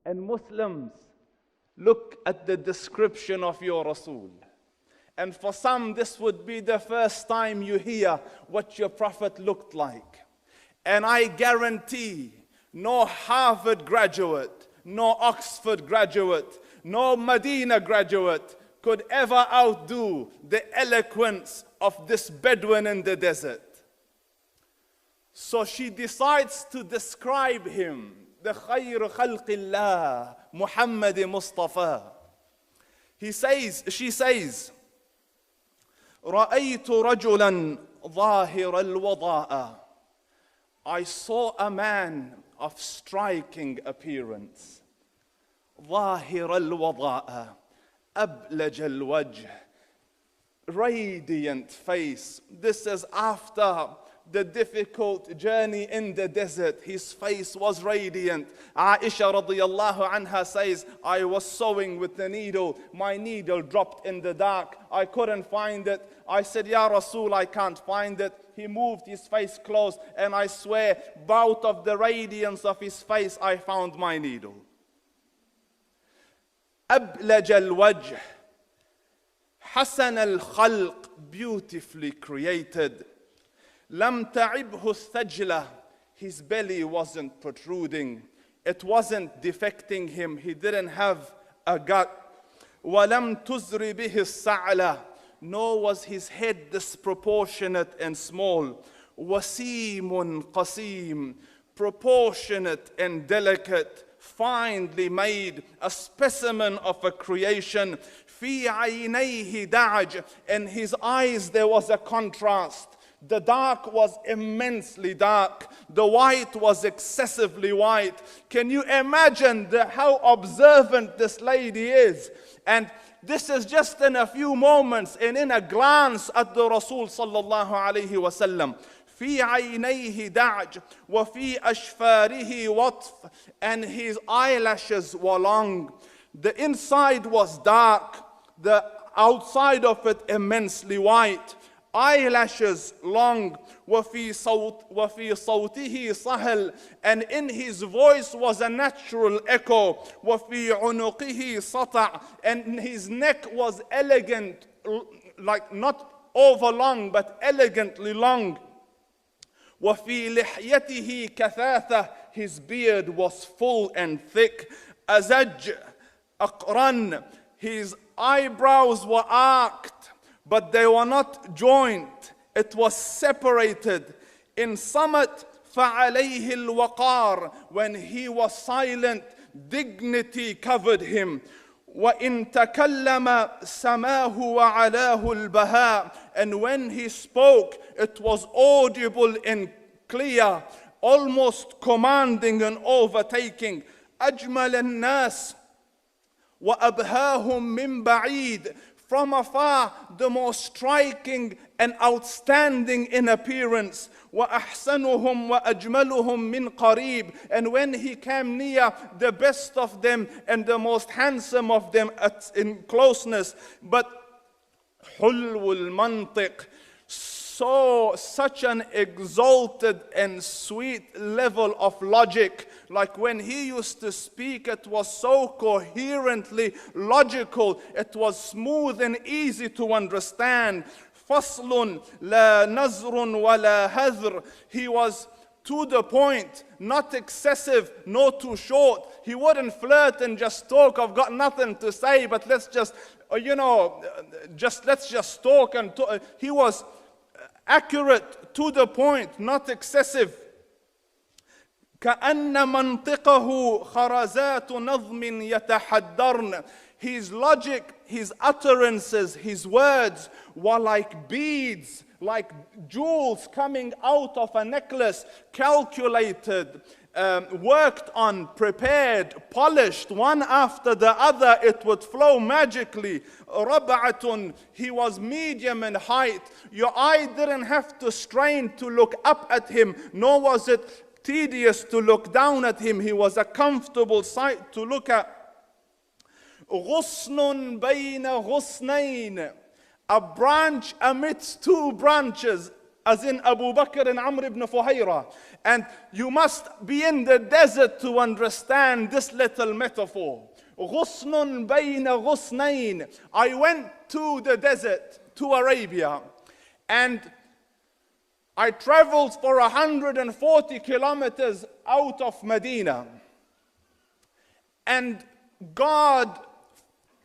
And Muslims, look at the description of your Rasul. And for some, this would be the first time you hear what your Prophet looked like. And I guarantee no Harvard graduate, no Oxford graduate, no Medina graduate could ever outdo the eloquence of this Bedouin in the desert. So she decides to describe him, the khayr khalqillah, Muhammed Mustafa. She says, رأيت رجلا ظاهر الوضاء. I saw a man of striking appearance. ظاهر الوضاء أبلج الوجه. Radiant face. This is after the difficult journey in the desert. His face was radiant. Aisha radiyallahu anha says, I was sewing with the needle. My needle dropped in the dark. I couldn't find it. I said, Ya Rasul, I can't find it. He moved his face close, and I swear, out of the radiance of his face, I found my needle. أبلج الوجه حسن الخلق, beautifully created. لم تعبه الثجلة, his belly wasn't protruding. It wasn't defecting him. He didn't have a gut. ولم تزر به السعلة, nor was his head disproportionate and small. وسيم قسيم, proportionate and delicate, finely made, a specimen of a creation. في عينيه دعج, in his eyes there was a contrast. The dark was immensely dark. The white was excessively white. Can you imagine how observant this lady is? And this is just in a few moments and in a glance at the Rasul sallallahu alayhi wa sallam. في عينيه دعج وفي أشفاره وطف, and his eyelashes were long. The inside was dark, the outside of it immensely white. Eyelashes long. وفي صوته صهل, and in his voice was a natural echo. وفي عنقه سطع, and his neck was elegant, like not over long but elegantly long. وفي لحيته كثاثة, his beard was full and thick. أزج أقرن, his eyebrows were arched, but they were not joined. It was separated. In summit, فعليه الوقار, when he was silent, dignity covered him. وإن تكلم سماه وعلاه البهاء, and when he spoke, it was audible and clear, almost commanding and overtaking. أجمل الناس وأبهاهم من بعيد, from afar, the most striking and outstanding in appearance. وَأَحْسَنُهُمْ وَأَجْمَلُهُمْ مِنْ قَرِيبٍ, and when he came near, the best of them and the most handsome of them in closeness. But حُلْوُ الْمَنْطِقِ, such an exalted and sweet level of logic. Like when he used to speak, it was so coherently logical. It was smooth and easy to understand. فَصْلٌ لَا نَزْرٌ وَلَا هَذْرٌ, he was to the point, not excessive, nor too short. He wouldn't flirt and just talk, I've got nothing to say, but let's just, let's just talk and talk. He was accurate, to the point, not excessive. كأن منطقه خرزات نظم يتحدرن, his logic, his utterances, his words were like beads, like jewels coming out of a necklace, calculated, worked on, prepared, polished, one after the other. It would flow magically. ربعة, he was medium in height. Your eye didn't have to strain to look up at him, nor was it tedious to look down at him. He was a comfortable sight to look at. غصن بين غصنين, a branch amidst two branches. as in Abu Bakr and Amr ibn Fuhayra. And you must be in the desert to understand this little metaphor. غصن بين غصنين. I went to the desert, to Arabia, and I traveled for 140 kilometers out of Medina. And God,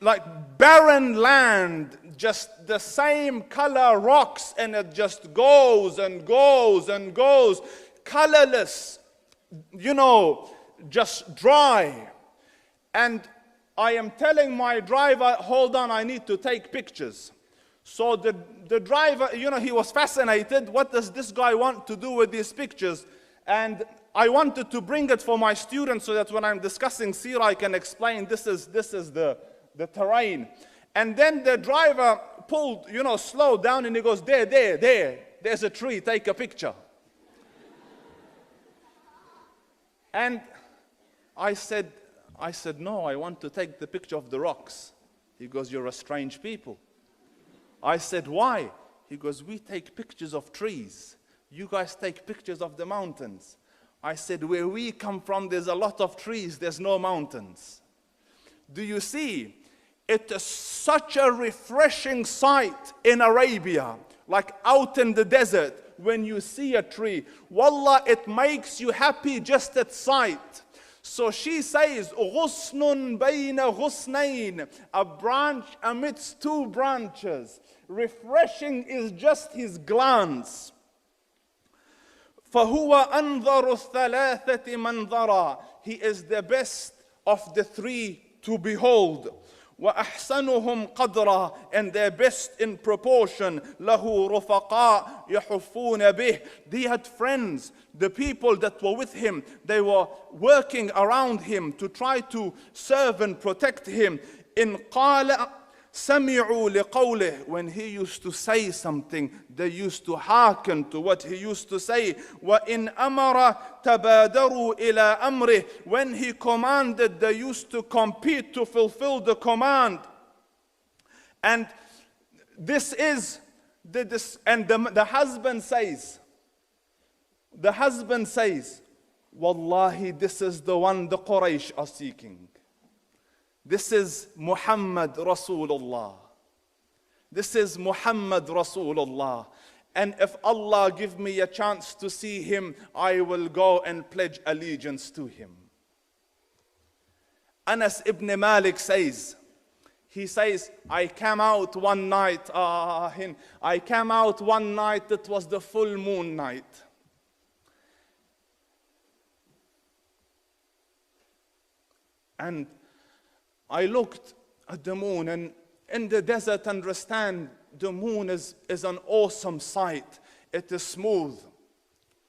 like barren land, just the same color rocks, and it just goes and goes and goes, colorless, just dry. And I am telling my driver, hold on, I need to take pictures. So the driver, he was fascinated. What does this guy want to do with these pictures? And I wanted to bring it for my students so that when I'm discussing seerah, I can explain this is the terrain. And then the driver pulled, slowed down, and he goes, there's a tree, take a picture. And I said, no, I want to take the picture of the rocks. He goes, you're a strange people. I said, why? He goes, we take pictures of trees. You guys take pictures of the mountains. I said, where we come from, there's a lot of trees, there's no mountains. Do you see? It is such a refreshing sight in Arabia, like out in the desert, when you see a tree. Wallah, it makes you happy just at sight. So she says, غصن بين غصنين, a branch amidst two branches. Refreshing is just his glance. فهو أنظر الثلاثة منظرا. He is the best of the three to behold. وأحسنهم قدرا, and their best in proportion. له رفقاء يحفون به. They had friends, the people that were with him. They were working around him to try to serve and protect him. إن قال سمعوا لقوله. When he used to say something, they used to hearken to what he used to say. وإن أمر تبادروا إلى أمره. When he commanded, they used to compete to fulfill the command. And this is the husband says, Wallahi, this is the one the Quraysh are seeking. This is Muhammad Rasulullah. This is Muhammad Rasulullah. And if Allah give me a chance to see him, I will go and pledge allegiance to him. Anas ibn Malik says, I came out one night, it was the full moon night. And I looked at the moon, and in the desert, understand, the moon is an awesome sight. It is smooth,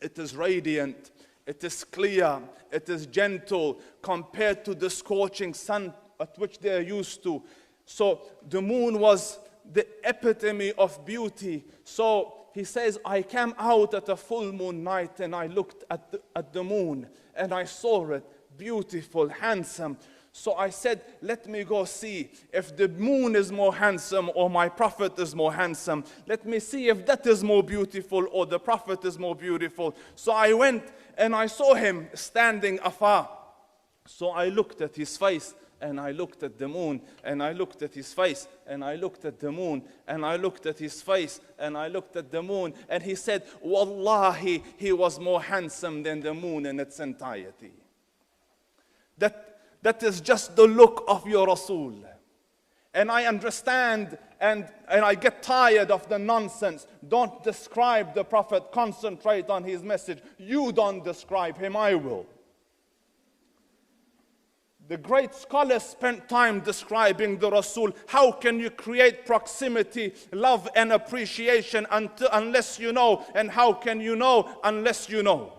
it is radiant, it is clear, it is gentle compared to the scorching sun at which they are used to. So the moon was the epitome of beauty. So he says, I came out at a full moon night and I looked at the moon and I saw it, beautiful, handsome. So I said, let me go see if the moon is more handsome or my prophet is more handsome. Let me see if that is more beautiful or the prophet is more beautiful. So I went and I saw him standing afar. So I looked at his face and I looked at the moon and I looked at his face and I looked at the moon and I looked at his face and I looked at the moon. And he said, Wallahi, he was more handsome than the moon in its entirety. That is just the look of your Rasul. And I understand and I get tired of the nonsense. Don't describe the Prophet, concentrate on his message. You don't describe him, I will. The great scholars spent time describing the Rasul. How can you create proximity, love and appreciation unless you know? And how can you know unless you know?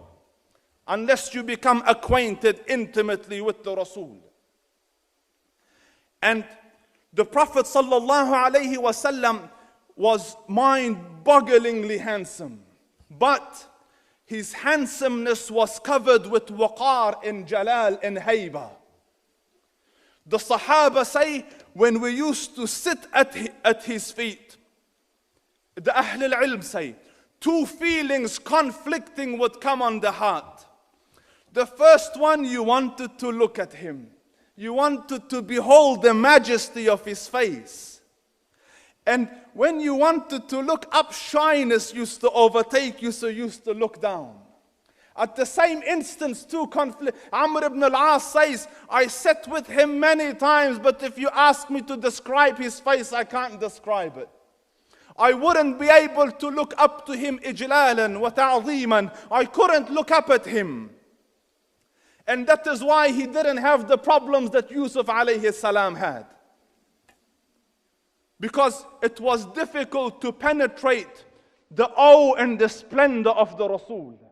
Unless you become acquainted intimately with the Rasul. And the Prophet ﷺ was mind-bogglingly handsome. But his handsomeness was covered with waqar and jalal and hayba. The Sahaba say, when we used to sit at his feet, the Ahl al-Ilm say, two feelings conflicting would come on the heart. The first one, you wanted to look at him. You wanted to behold the majesty of his face. And when you wanted to look up, shyness used to overtake you, so you used to look down. At the same instance, two conflict. Amr ibn al-As says, I sat with him many times, but if you ask me to describe his face, I can't describe it. I wouldn't be able to look up to him ijlalan wa ta'zeeman. I couldn't look up at him. And that is why he didn't have the problems that Yusuf alayhi salam had. Because it was difficult to penetrate the awe and the splendor of the Rasul.